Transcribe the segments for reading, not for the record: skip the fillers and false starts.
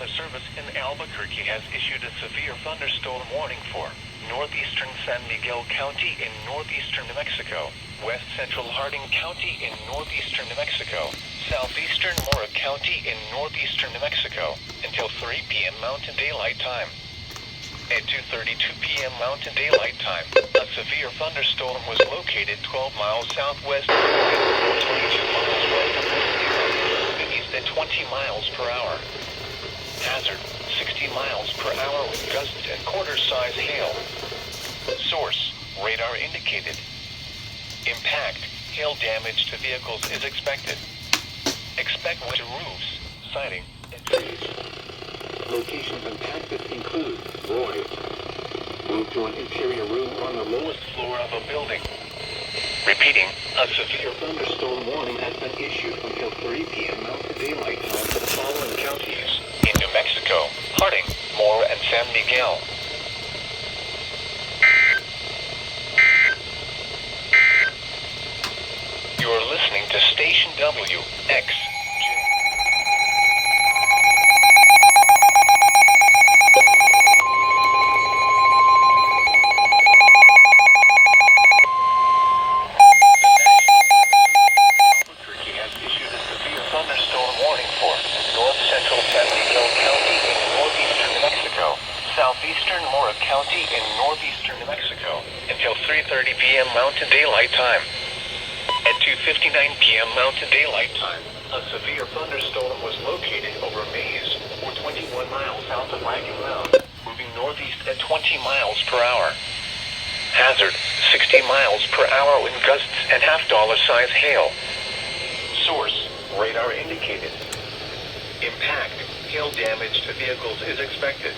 Weather Service in Albuquerque has issued a severe thunderstorm warning for northeastern San Miguel County in northeastern New Mexico, west central Harding County in northeastern New Mexico, southeastern Mora County in northeastern New Mexico, until 3 p.m. Mountain Daylight Time. At 2:32 p.m. Mountain Daylight Time, a severe thunderstorm was located 12 miles southwest of Oregon, 22 miles west of Mexico, moving east at 20 miles per hour. Hazard, 60 miles per hour with gusts and quarter-size hail. Source, radar indicated. Impact, hail damage to vehicles is expected. Expect wind to roofs, siding, and trees. Locations impacted include Roy. Move to an interior room on the lowest floor of a building. Repeating, a severe thunderstorm warning has been issued until 3 p.m. Mountain Daylight Time for the following counties: in New Mexico, Harding, Mora, and San Miguel. You are listening to Station WX. Southeastern Mora County in northeastern New Mexico until 3:30 p.m. Mountain Daylight Time. At 2:59 p.m. Mountain Daylight Time, a severe thunderstorm was located over Mays, or 21 miles south of Wagon Mound, moving northeast at 20 miles per hour. Hazard, 60 miles per hour with gusts and half-dollar-size hail. Source, radar indicated. Impact, hail damage to vehicles is expected.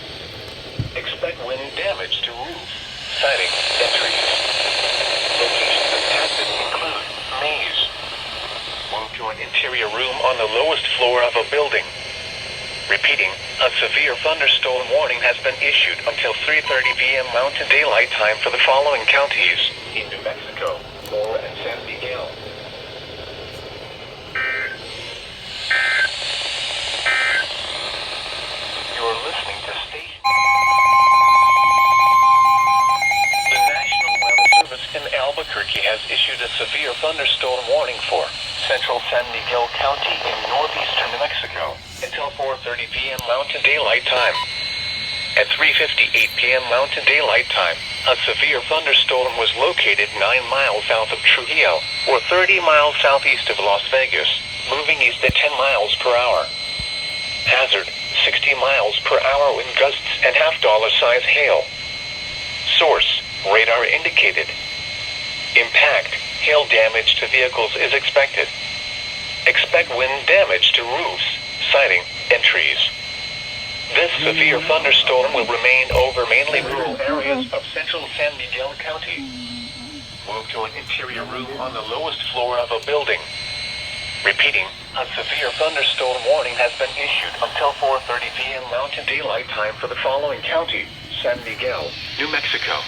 Expect wind damage to roofs, siding, and trees. Locations impacted include Maze. Move to an interior room on the lowest floor of a building. Repeating, a severe thunderstorm warning has been issued until 3:30 p.m. Mountain Daylight Time for the following counties: in New Mexico, Mora, and San Miguel. You are listening to Station. In Albuquerque has issued a severe thunderstorm warning for central San Miguel County in northeastern New Mexico until 4:30 p.m. Mountain Daylight Time. At 3:58 p.m. Mountain Daylight Time, a severe thunderstorm was located 9 miles south of Trujillo, or 30 miles southeast of Las Vegas, moving east at 10 miles per hour. Hazard, 60 miles per hour with gusts and half-dollar-size hail. Source, radar indicated. Impact, hail damage to vehicles is expected. Expect wind damage to roofs, siding, and trees. This severe thunderstorm will remain over mainly rural areas of central San Miguel County. Move to an interior room on the lowest floor of a building. Repeating, a severe thunderstorm warning has been issued until 4:30 p.m. Mountain Daylight Time for the following county: San Miguel, New Mexico,